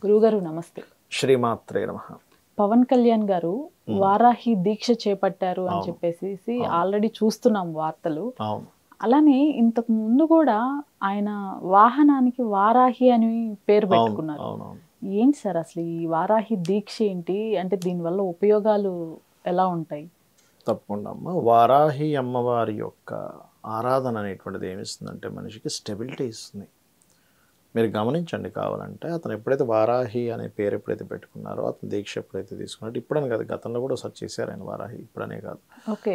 గురుగారు నమస్తే. శ్రీమాత్రే నమః. పవన్ కళ్యాణ్ గారు వారాహి దీక్ష చేపట్టారు అని చెప్పేసి ఆల్రెడీ చూస్తున్నాం వార్తలు. అలానే ఇంతకు ముందు కూడా ఆయన వాహనానికి వారాహి అని పేరు పెట్టుకున్నారు. ఏంటి సార్ అసలు ఈ వారాహి దీక్ష ఏంటి? అంటే దీనివల్ల ఉపయోగాలు ఎలా ఉంటాయి? తప్పకుండా అమ్మ. వారాహి అమ్మవారి యొక్క ఆరాధన అనేటువంటిది ఏమిస్తుందంటే మనిషికి స్టెబిలిటీ ఇస్తుంది. మీరు గమనించండి కావాలంటే, అతను ఎప్పుడైతే వారాహి అనే పేరు ఎప్పుడైతే పెట్టుకున్నారో, అతను దీక్ష ఎప్పుడైతే తీసుకున్నారో, ఇప్పుడని కాదు గతంలో కూడా ఒకసారి చేశారు ఆయన వారాహి, ఇప్పుడనే కాదు. ఓకే.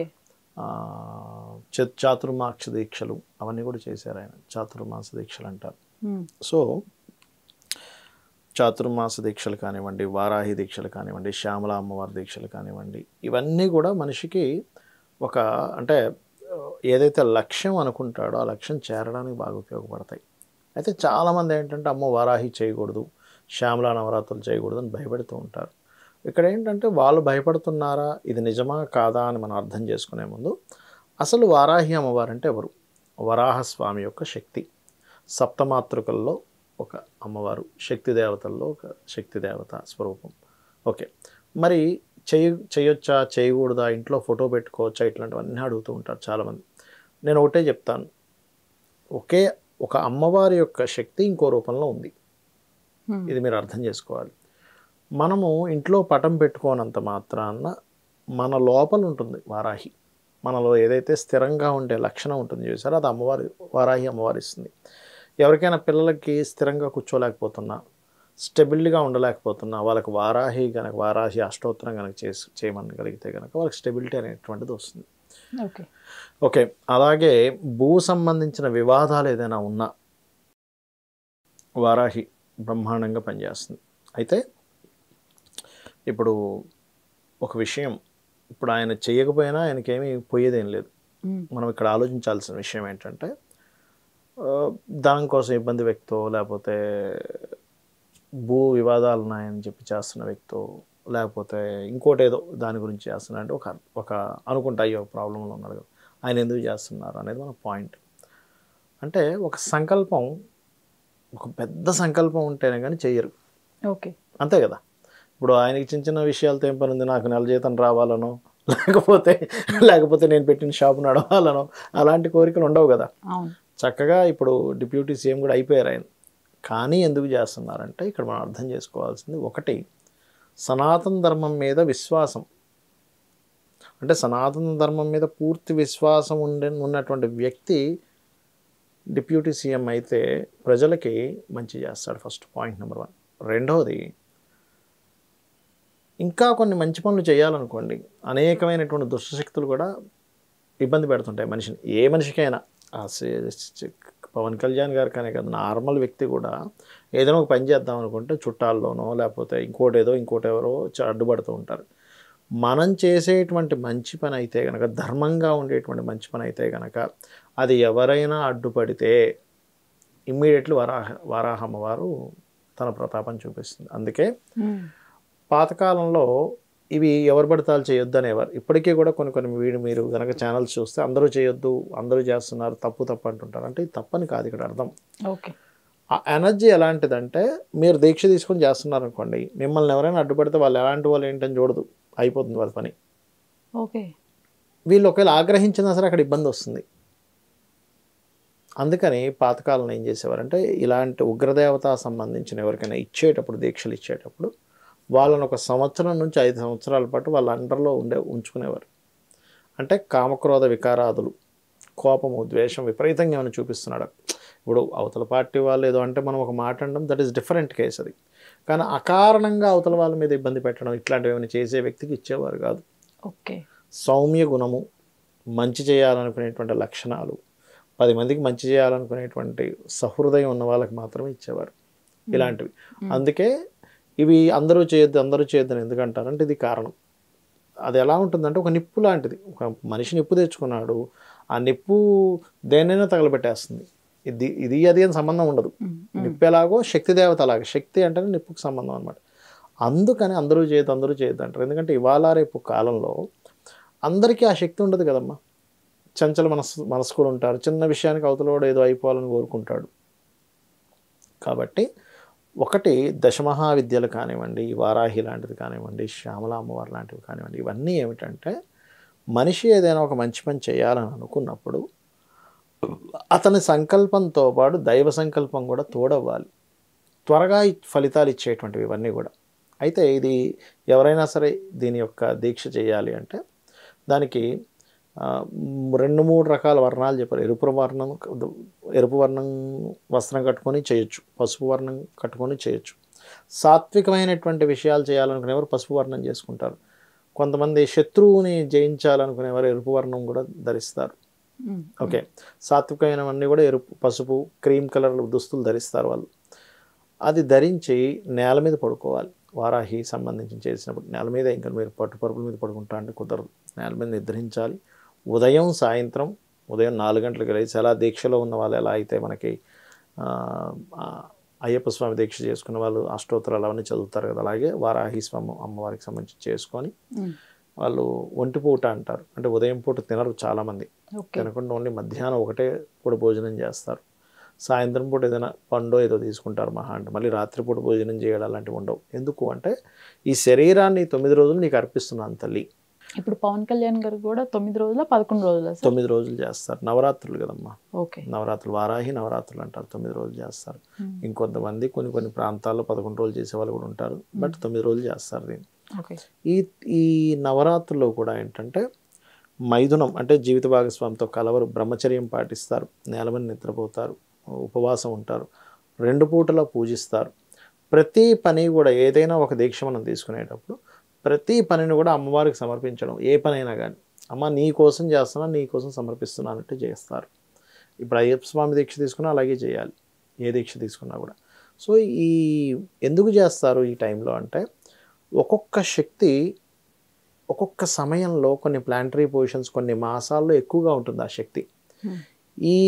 చాతుర్మాక్ష దీక్షలు అవన్నీ కూడా చేశారు ఆయన. చాతుర్మాస దీక్షలు అంటారు. సో చాతుర్మాస దీక్షలు కానివ్వండి, వారాహి దీక్షలు కానివ్వండి, శ్యామల అమ్మవారి దీక్షలు కానివ్వండి, ఇవన్నీ కూడా మనిషికి ఒక అంటే ఏదైతే లక్ష్యం అనుకుంటాడో ఆ లక్ష్యం చేరడానికి బాగా ఉపయోగపడతాయి. అయితే చాలామంది ఏంటంటే అమ్మో వారాహి చేయకూడదు, శ్యామల నవరాత్రులు చేయకూడదు అని భయపడుతూ ఉంటారు. ఇక్కడ ఏంటంటే వాళ్ళు భయపడుతున్నారా, ఇది నిజమా కాదా అని మనం అర్థం చేసుకునే ముందు అసలు వారాహి అమ్మవారు అంటే ఎవరు? వరాహస్వామి యొక్క శక్తి, సప్తమాతృకల్లో ఒక అమ్మవారు, శక్తి దేవతల్లో ఒక శక్తి దేవత స్వరూపం. ఓకే, మరి చేయొచ్చా చేయకూడదా, ఇంట్లో ఫోటో పెట్టుకోవచ్చా, ఇట్లాంటివన్నీ అడుగుతూ ఉంటారు చాలామంది. నేను ఒకటే చెప్తాను, ఒక అమ్మవారి యొక్క శక్తి ఇంకో రూపంలో ఉంది. ఇది మీరు అర్థం చేసుకోవాలి. మనము ఇంట్లో పటం పెట్టుకోనంత మాత్రాన మన లోపల ఉంటుంది వారాహి. మనలో ఏదైతే స్థిరంగా ఉండే లక్షణం ఉంటుంది చూసారో అది వారాహి అమ్మవారి ఇస్తుంది. ఎవరికైనా పిల్లలకి స్థిరంగా కూర్చోలేకపోతున్నా, స్టెబిలిటీగా ఉండలేకపోతున్నా, వాళ్ళకి వారాహి అష్టోత్తరం కనుక చేయమనగలిగితే కనుక వాళ్ళకి స్టెబిలిటీ అనేటువంటిది వస్తుంది. ఓకే, అలాగే భూ సంబంధించిన వివాదాలు ఏదైనా ఉన్నా వారాహి బ్రహ్మాండంగా పనిచేస్తుంది. అయితే ఇప్పుడు ఒక విషయం, ఇప్పుడు ఆయన చేయకపోయినా ఆయనకేమీ పోయేదేం లేదు. మనం ఇక్కడ ఆలోచించాల్సిన విషయం ఏంటంటే, దానికోసం ఇబ్బంది వ్యక్తో, లేకపోతే భూ వివాదాలు ఉన్నాయని చెప్పి చేస్తున్న వ్యక్తో, లేకపోతే ఇంకోటి ఏదో దాని గురించి చేస్తున్నా అంటే ఒక అనుకుంటా అయ్యో ప్రాబ్లంలో ఉన్నాడు కదా, ఆయన ఎందుకు చేస్తున్నారు అనేది మన పాయింట్. అంటే ఒక సంకల్పం, ఒక పెద్ద సంకల్పం ఉంటేనే కానీ చెయ్యరు. ఓకే, అంతే కదా. ఇప్పుడు ఆయనకి చిన్న చిన్న విషయాలతో ఏం పని ఉంది? నాకు నెల జీతం రావాలనో, లేకపోతే నేను పెట్టిన షాపు నడవాలనో అలాంటి కోరికలు ఉండవు కదా. చక్కగా ఇప్పుడు డిప్యూటీ సీఎం కూడా అయిపోయారు ఆయన. కానీ ఎందుకు చేస్తున్నారంటే ఇక్కడ మనం అర్థం చేసుకోవాల్సింది ఒకటి, సనాతన ధర్మం మీద విశ్వాసం. అంటే సనాతన ధర్మం మీద పూర్తి విశ్వాసం ఉన్నటువంటి వ్యక్తి డిప్యూటీ సీఎం అయితే ప్రజలకి మంచి చేస్తాడు. First point number 1. రెండవది, ఇంకా కొన్ని మంచి పనులు చేయాలనుకోండి, అనేకమైనటువంటి దుష్టశక్తులు కూడా ఇబ్బంది పెడుతుంటాయి మనిషిని. ఏ మనిషికైనా, పవన్ కళ్యాణ్ గారు కానీ కదా, నార్మల్ వ్యక్తి కూడా ఏదైనా ఒక పని చేద్దాం అనుకుంటే చుట్టాల్లోనో లేకపోతే ఇంకోటి ఎవరో అడ్డుపడుతూ ఉంటారు. మనం చేసేటువంటి మంచి పని అయితే కనుక, ధర్మంగా ఉండేటువంటి మంచి పని అయితే కనుక, అది ఎవరైనా అడ్డుపడితే ఇమ్మీడియట్లీ వారాహ అమ్మవారు తన ప్రతాపం చూపిస్తుంది. అందుకే పాతకాలంలో ఇవి ఎవరు పడతాలు చేయొద్దు అనేవారు. ఇప్పటికీ కూడా కొన్ని మీరు కనుక ఛానల్స్ చూస్తే అందరూ చేయొద్దు, అందరూ చేస్తున్నారు, తప్పు అంటుంటారు. అంటే ఇది తప్పని కాదు ఇక్కడ అర్థం. ఓకే, ఆ ఎనర్జీ ఎలాంటిదంటే, మీరు దీక్ష తీసుకొని చేస్తున్నారు అనుకోండి, మిమ్మల్ని ఎవరైనా అడ్డుపడితే వాళ్ళు ఎలాంటి వాళ్ళు ఏంటని చూడదు, అయిపోతుంది వాళ్ళ పని. ఓకే, వీళ్ళు ఒకవేళ ఆగ్రహించినా సరే అక్కడ ఇబ్బంది వస్తుంది. అందుకని పాతకాలంలో ఏం చేసేవారంటే, ఇలాంటి ఉగ్రదేవత సంబంధించిన ఎవరికైనా దీక్షలు ఇచ్చేటప్పుడు వాళ్ళని 1 సంవత్సరం నుంచి 5 సంవత్సరాల పాటు వాళ్ళ అండర్లో ఉంచుకునేవారు. అంటే కామక్రోధ వికారాదులు, కోపము, ద్వేషం విపరీతంగా ఏమైనా చూపిస్తున్నాడు, ఇప్పుడు అవతల పార్టీ వాళ్ళు ఏదో అంటే మనం ఒక మాట అనడం, దట్ ఈస్ డిఫరెంట్ కేసు అది. కానీ అకారణంగా అవతల వాళ్ళ మీద ఇబ్బంది పెట్టడం, ఇట్లాంటివి ఏమైనా చేసే వ్యక్తికి ఇచ్చేవారు కాదు. ఓకే, సౌమ్య గుణము, మంచి చేయాలనుకునేటువంటి లక్షణాలు, 10 మందికి మంచి చేయాలనుకునేటువంటి సహృదయం ఉన్న వాళ్ళకి మాత్రమే ఇచ్చేవారు ఇలాంటివి. అందుకే ఇవి అందరూ చేయొద్దు అని ఎందుకంటారంటే ఇది కారణం. అది ఎలా ఉంటుందంటే ఒక నిప్పు లాంటిది. ఒక మనిషి నిప్పు తెచ్చుకున్నాడు, ఆ నిప్పు దేనైనా తగలబెట్టేస్తుంది. ఇది అది అని సంబంధం ఉండదు. నిప్పు ఎలాగో శక్తి దేవత అలాగే, శక్తి అంటేనే నిప్పుకు సంబంధం అనమాట. అందుకని అందరూ చేయొద్దు అంటారు. ఎందుకంటే ఇవాళ రేపు కాలంలో అందరికీ ఆ శక్తి ఉండదు కదమ్మా. చంచల మనస్కులు ఉంటారు, చిన్న విషయానికి అవతల కూడా ఏదో అయిపోవాలని కోరుకుంటాడు. కాబట్టి ఒకటి దశమహావిద్యలు కానివ్వండి, వారాహి లాంటిది కానివ్వండి, శ్యామల అమ్మవారు లాంటివి కానివ్వండి, ఇవన్నీ ఏమిటంటే మనిషి ఏదైనా ఒక మంచి పని చేయాలని అనుకున్నప్పుడు అతని సంకల్పంతో పాటు దైవ సంకల్పం కూడా తోడవ్వాలి. త్వరగా ఫలితాలు ఇచ్చేటువంటివి ఇవన్నీ కూడా. అయితే ఇది ఎవరైనా సరే దీని యొక్క దీక్ష చేయాలి అంటే దానికి 2-3 రకాల వర్ణాలు చెప్పారు. ఎరుపు వర్ణం వస్త్రం కట్టుకొని చేయొచ్చు, పసుపు వర్ణం కట్టుకొని చేయొచ్చు. సాత్వికమైనటువంటి విషయాలు చేయాలనుకునేవారు పసుపు వర్ణం చేసుకుంటారు. కొంతమంది శత్రువుని జయించాలనుకునేవారు ఎరుపు వర్ణం కూడా ధరిస్తారు. ఓకే, సాత్వికమైనవన్నీ కూడా ఎరుపు, పసుపు, క్రీమ్ కలర్ దుస్తులు ధరిస్తారు వాళ్ళు. అది ధరించి నేల మీద పడుకోవాలి. వారాహి సంబంధించి చేసినప్పుడు నేల మీద, ఇంకా మీరు పట్టుపరుపుల మీద పడుకుంటా అంటే కుదరదు, నేల మీద నిద్రించాలి. ఉదయం సాయంత్రం, ఉదయం 4 గంటలకు లేచి, ఎలా దీక్షలో ఉన్న వాళ్ళు ఎలా అయితే మనకి అయ్యప్ప స్వామి దీక్ష చేసుకున్న వాళ్ళు అష్టోత్తరాలు అవన్నీ చదువుతారు కదా, అలాగే వారాహి స్వామి అమ్మవారికి సంబంధించి చేసుకొని వాళ్ళు ఒంటిపూట అంటారు, అంటే ఉదయం పూట తినరు చాలామంది, తినకుండా ఓన్లీ మధ్యాహ్నం ఒకటే పూట భోజనం చేస్తారు. సాయంత్రం పూట ఏదైనా పండో ఏదో తీసుకుంటారు మహా అంటే, మళ్ళీ రాత్రిపూట భోజనం చేయడం అలాంటివి ఉండవు. ఎందుకు అంటే ఈ శరీరాన్ని 9 రోజులు నీకు అర్పిస్తున్నాను తల్లి. ఇప్పుడు పవన్ కళ్యాణ్ గారు కూడా 9 రోజుల 11 రోజుల 9 రోజులు చేస్తారు. నవరాత్రులు కదమ్మా, ఓకే, నవరాత్రులు, వారాహి నవరాత్రులు అంటారు. 9 రోజులు చేస్తారు. ఇంకొంతమంది కొన్ని ప్రాంతాల్లో 11 రోజులు చేసే వాళ్ళు కూడా ఉంటారు, బట్ 9 రోజులు చేస్తారు దీన్ని. ఈ నవరాత్రుల్లో కూడా ఏంటంటే మైథునం అంటే జీవిత భాగస్వామితో కలవరు, బ్రహ్మచర్యం పాటిస్తారు, నేల మీద నిద్రపోతారు, ఉపవాసం ఉంటారు, 2 పూటలా పూజిస్తారు. ప్రతి పని కూడా ఏదైనా ఒక దీక్ష మనం తీసుకునేటప్పుడు ప్రతి పనిని కూడా అమ్మవారికి సమర్పించడం. ఏ పనైనా కానీ అమ్మ నీ కోసం చేస్తున్నా, నీ కోసం సమర్పిస్తున్నానంటే చేస్తారు. ఇప్పుడు అయ్యప్ప స్వామి దీక్ష తీసుకున్నా అలాగే చేయాలి, ఏ దీక్ష తీసుకున్నా కూడా. సో ఈ ఎందుకు చేస్తారు ఈ టైంలో అంటే ఒక్కొక్క శక్తి ఒక్కొక్క సమయంలో కొన్ని ప్లానటరీ పొజిషన్స్ కొన్ని మాసాల్లో ఎక్కువగా ఉంటుంది ఆ శక్తి. ఈ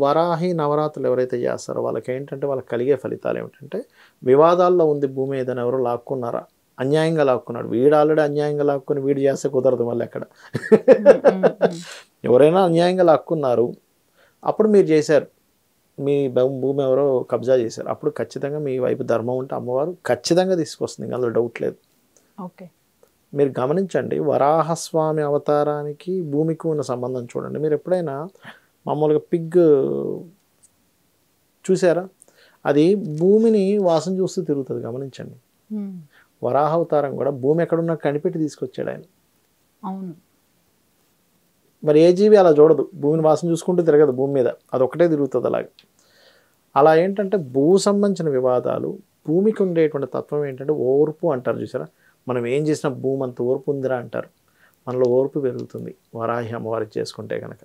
వరాహి నవరాత్రులు ఎవరైతే చేస్తారో వాళ్ళకి ఏంటంటే వాళ్ళకి కలిగే ఫలితాలు ఏమిటంటే, వివాదాల్లో ఉంది భూమి, ఏదైనా ఎవరో లాక్కున్నారా, అన్యాయంగా లాక్కున్నాడు, వీడు ఆల్రెడీ అన్యాయంగా లాక్కుని వీడు చేస్తే కుదరదు మళ్ళీ అక్కడ. ఎవరైనా అన్యాయంగా లాక్కున్నారు, అప్పుడు మీరు చేశారు, మీ భూమి ఎవరో కబ్జా చేశారు, అప్పుడు ఖచ్చితంగా మీ వైపు ధర్మం ఉంటే అమ్మవారు ఖచ్చితంగా తీసుకొస్తుంది, అందులో డౌట్ లేదు. ఓకే, మీరు గమనించండి, వరాహస్వామి అవతారానికి భూమికి ఉన్న సంబంధం చూడండి. మీరు ఎప్పుడైనా మామూలుగా పిగ్ చూసారా, అది భూమిని వాసన చూస్తూ తిరుగుతుంది, గమనించండి. వరాహ అవతారం కూడా భూమి ఎక్కడున్నా కనిపెట్టి తీసుకొచ్చాడు ఆయన. అవును, మరి ఏ జీవి అలా చూడదు, భూమిని వాసన చూసుకుంటూ తిరగదు భూమి మీద, అదొక్కటే తిరుగుతుంది అలాగే. అలా ఏంటంటే భూ సంబంధించిన వివాదాలు, భూమికి ఉండేటువంటి తత్వం ఏంటంటే ఓర్పు అంటారు చూసారా, మనం ఏం చేసినా భూమి అంత ఓర్పు ఉందిరా అంటారు, మనలో ఓర్పు పెరుగుతుంది వరాహి అమ్మవారికి చేసుకుంటే కనుక.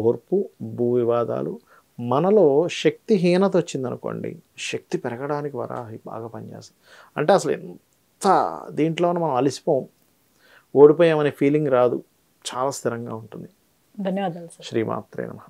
ఓర్పు, భూ వివాదాలు, మనలో శక్తిహీనత వచ్చిందనుకోండి, శక్తి పెరగడానికి వరాహి బాగా పనిచేస్తుంది. అంటే అసలు ఎంత దీంట్లోనూ మనం అలసిపోం, ఓడిపోయామనే ఫీలింగ్ రాదు, చాలా స్థిరంగా ఉంటుంది. ధన్యవాదాలు. శ్రీమాత్రే నమః.